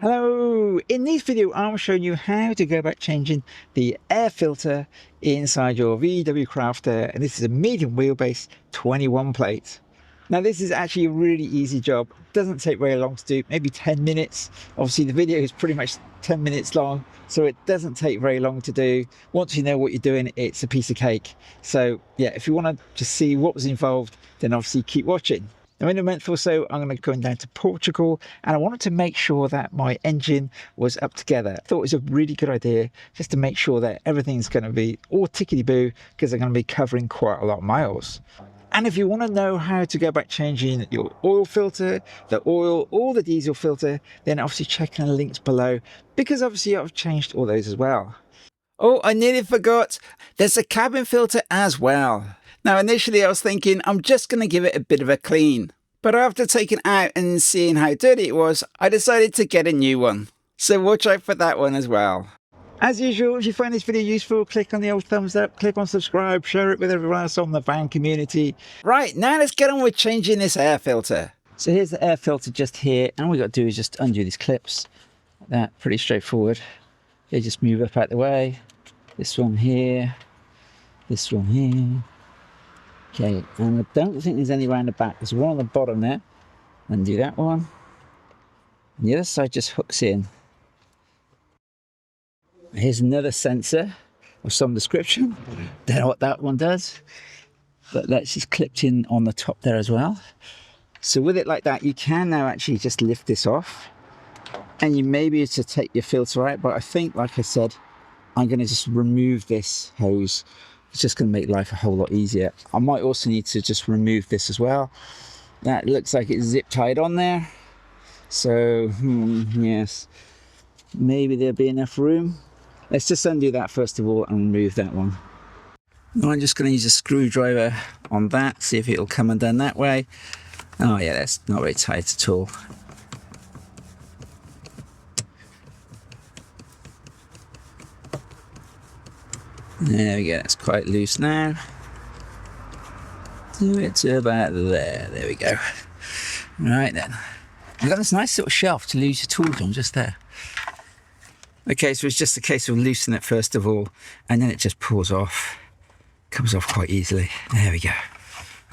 Hello! In this video I'm showing you how to go about changing the air filter inside your VW Crafter, and this is a medium wheelbase 21 plate. Now this is actually a really easy job, doesn't take very long to do, maybe 10 minutes. Obviously the video is pretty much 10 minutes long, so it doesn't take very long to do. Once you know what you're doing, it's a piece of cake. So yeah, if you want to just see what was involved, then obviously keep watching. Now in a month or so, I'm going to be going down to Portugal, and I wanted to make sure that my engine was up together. I thought it was a really good idea just to make sure that everything's going to be all tickety-boo, because they're going to be covering quite a lot of miles. And if you want to know how to go about changing your oil filter, the oil, or the diesel filter, then obviously check in the links below, because obviously I've changed all those as well. Oh, I nearly forgot, there's a cabin filter as well. Now initially I was thinking I'm just going to give it a bit of a clean, but after taking it out and seeing how dirty it was, I decided to get a new one. So watch out for that one as well. As usual, if you find this video useful, click on the old thumbs up, click on subscribe, share it with everyone else on the van community. Right, now let's get on with changing this air filter. So here's the air filter just here, and all we got to do is just undo these clips. That, pretty straightforward. They just move up out the way. This one here, this one here. Okay, and I don't think there's any around the back. There's one on the bottom there. Undo that one. And the other side just hooks in. Here's another sensor of some description. Don't know what that one does, but that's just clipped in on the top there as well. So with it like that, you can now actually just lift this off, and you may be able to take your filter out, but I think, like I said, I'm going to just remove this hose. It's just going to make life a whole lot easier. I might also need to just remove this as well. That looks like it's zip tied on there. So, yes, maybe there'll be enough room. Let's just undo that first of all and remove that one. Now I'm just going to use a screwdriver on that, see if it'll come undone that way. Oh yeah, that's not very tight at all. There we go, that's quite loose now. Do it to about there, there we go. Right then. You've got this nice little shelf to lose your tools on just there. Okay, so it's just a case of loosening it first of all, and then it just pulls off. Comes off quite easily. There we go.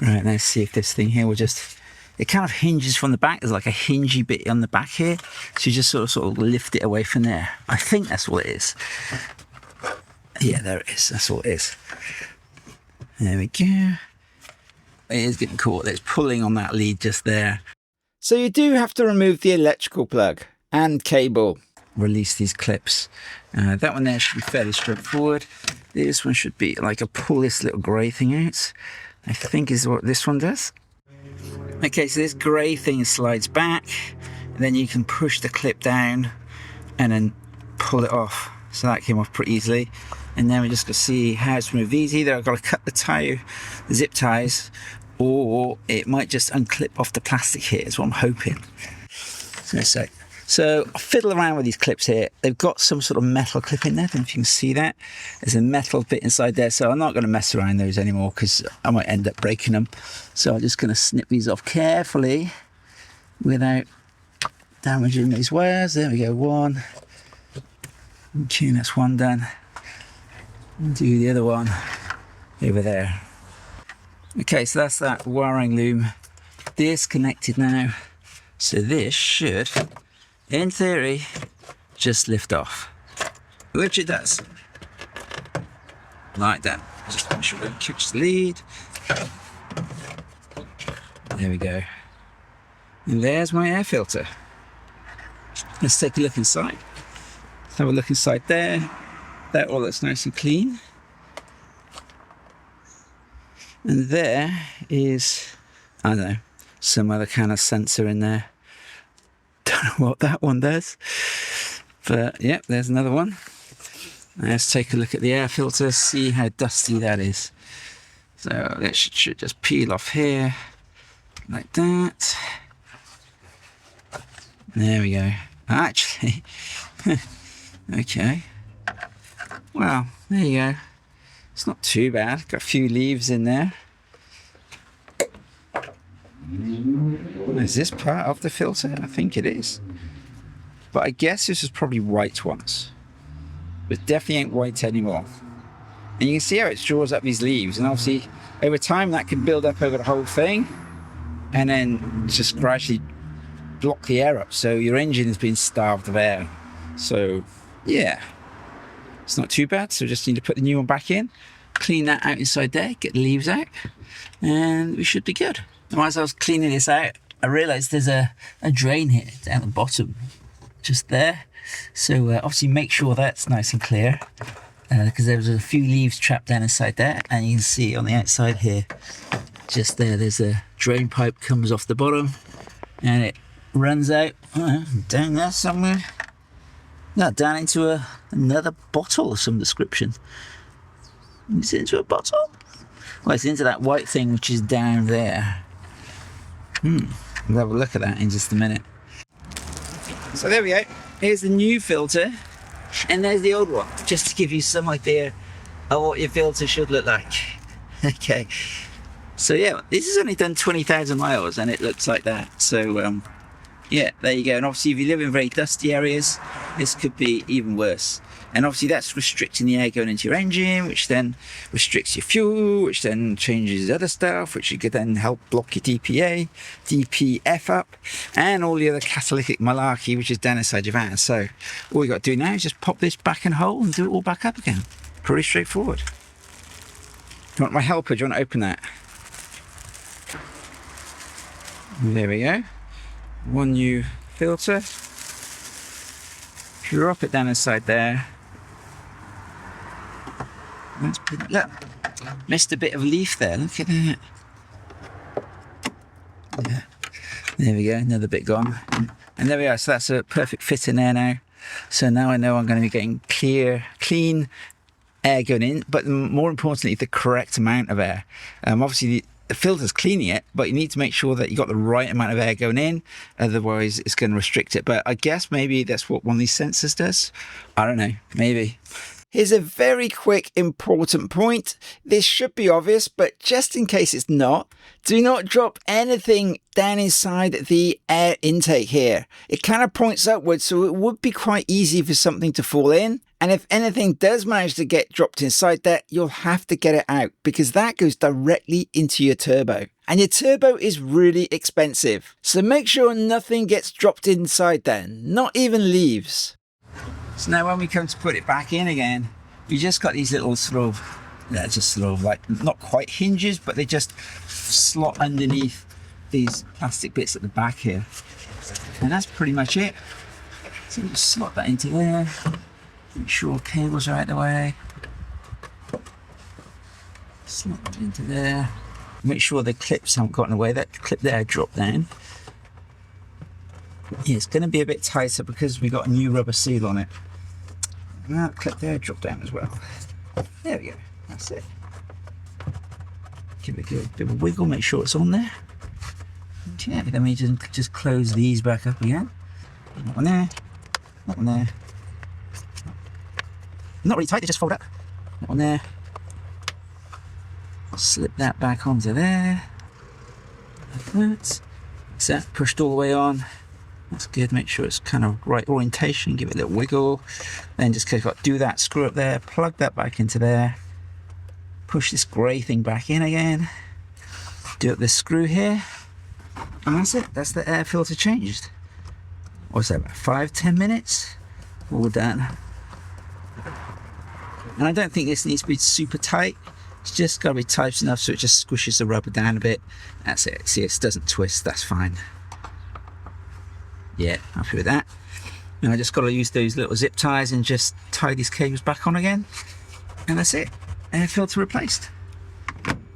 Right, let's see if this thing here will just... It kind of hinges from the back. There's like a hingy bit on the back here. So you just sort of lift it away from there. I think that's what it is. Yeah, there it is. That's all it is. There we go. It is getting caught. It's pulling on that lead just there. So you do have to remove the electrical plug and cable. Release these clips. That one there should be fairly straightforward. This one should be like a pull this little grey thing out. I think is what this one does. Okay, so this grey thing slides back, and then you can push the clip down and then pull it off. So that came off pretty easily. And then we're just going to see how it's removed these. Either I've got to cut the zip ties, or it might just unclip off the plastic here, is what I'm hoping. So I fiddle around with these clips here. They've got some sort of metal clip in there. I don't know if you can see that. There's a metal bit inside there, so I'm not going to mess around those anymore because I might end up breaking them. So I'm just going to snip these off carefully without damaging these wires. There we go, one. Okay, that's one done. Do the other one over there. Okay, so that's that wiring loom disconnected now. So this should, in theory, just lift off, which it does. Like that. Just make sure we don't catch the lead. There we go. And there's my air filter. Let's take a look inside. Let's have a look inside there. That all looks nice and clean. And there is, I don't know, some other kind of sensor in there. Don't know what that one does. But yep, there's another one. Let's take a look at the air filter, see how dusty that is. So it should just peel off here, like that. There we go. Actually, okay. Well, there you go. It's not too bad. Got a few leaves in there. Is this part of the filter? I think it is. but I guess this was probably white once. But definitely ain't white anymore. And you can see how it draws up these leaves, and obviously over time that can build up over the whole thing and then just gradually block the air up, so your engine has been starved of air. So yeah, it's not too bad. So just need to put the new one back in, clean that out inside there, get the leaves out, and we should be good. And as I was cleaning this out, I realized there's a drain here down the bottom, just there. So obviously make sure that's nice and clear, because there was a few leaves trapped down inside there, and you can see on the outside here, just there's a drain pipe comes off the bottom, and it runs out down there somewhere. No, down into another bottle of some description. Is it into a bottle? Well, it's into that white thing which is down there. We'll have a look at that in just a minute. So there we go. Here's the new filter, and there's the old one, just to give you some idea of what your filter should look like. Okay, so yeah, this has only done 20,000 miles and it looks like that. So yeah, there you go. And obviously if you live in very dusty areas, this could be even worse. And obviously that's restricting the air going into your engine, which then restricts your fuel, which then changes other stuff, which could then help block your DPF up, and all the other catalytic malarkey, which is down inside your van. So all you got to do now is just pop this back in hole and do it all back up again. Pretty straightforward. Do you want my helper? Do you want to open that? There we go. One new filter. Drop it down inside there. That's pretty, look, missed a bit of leaf there. Look at that. Yeah. There we go, another bit gone. And there we are. So that's a perfect fit in there now. So now I know I'm going to be getting clean air going in, but more importantly, the correct amount of air. Obviously, the filter's cleaning it, but you need to make sure that you got the right amount of air going in, otherwise it's going to restrict it. But I guess maybe that's what one of these sensors does. I don't know, maybe. Here's a very quick important point. This should be obvious, but just in case it's not, do not drop anything down inside the air intake here. It kind of points upwards, so it would be quite easy for something to fall in. And if anything does manage to get dropped inside there, you'll have to get it out, because that goes directly into your turbo. And your turbo is really expensive. So make sure nothing gets dropped inside there, not even leaves. So now when we come to put it back in again, we just got these little sort of like, not quite hinges, but they just slot underneath these plastic bits at the back here. And that's pretty much it. So just slot that into there. Make sure cables are out of the way. Slot that into there. Make sure the clips haven't gotten away. That clip there dropped down. Yeah, it's going to be a bit tighter because we got a new rubber seal on it. And that clip there dropped down as well. There we go. That's it. Give it a good bit of a wiggle. Make sure it's on there. Okay, then we just close these back up again. That one there. That one there. Not really tight, they just fold up. That one there. Slip that back onto there. Like that. So that pushed all the way on. That's good. Make sure it's kind of right orientation. Give it a little wiggle. Then just do that screw up there. Plug that back into there. Push this grey thing back in again. Do up this screw here. And that's it. That's the air filter changed. What's that, about 5-10 minutes? All done. And I don't think this needs to be super tight. It's just got to be tight enough so it just squishes the rubber down a bit. That's it. See, it doesn't twist. That's fine. Yeah, happy with that. And I just got to use those little zip ties and just tie these cables back on again. And that's it. Air filter replaced.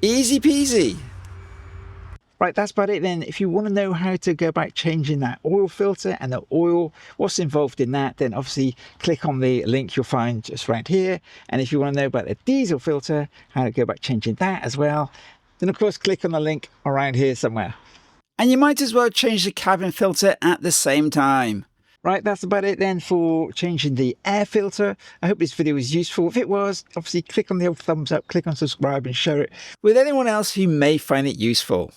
Easy peasy. Right, that's about it then. If you want to know how to go about changing that oil filter and the oil, what's involved in that, then obviously click on the link you'll find just right here. And if you want to know about the diesel filter, how to go about changing that as well, then of course click on the link around here somewhere. And you might as well change the cabin filter at the same time. Right, that's about it then for changing the air filter. I hope this video was useful. If it was, obviously click on the old thumbs up, click on subscribe and share it with anyone else who may find it useful.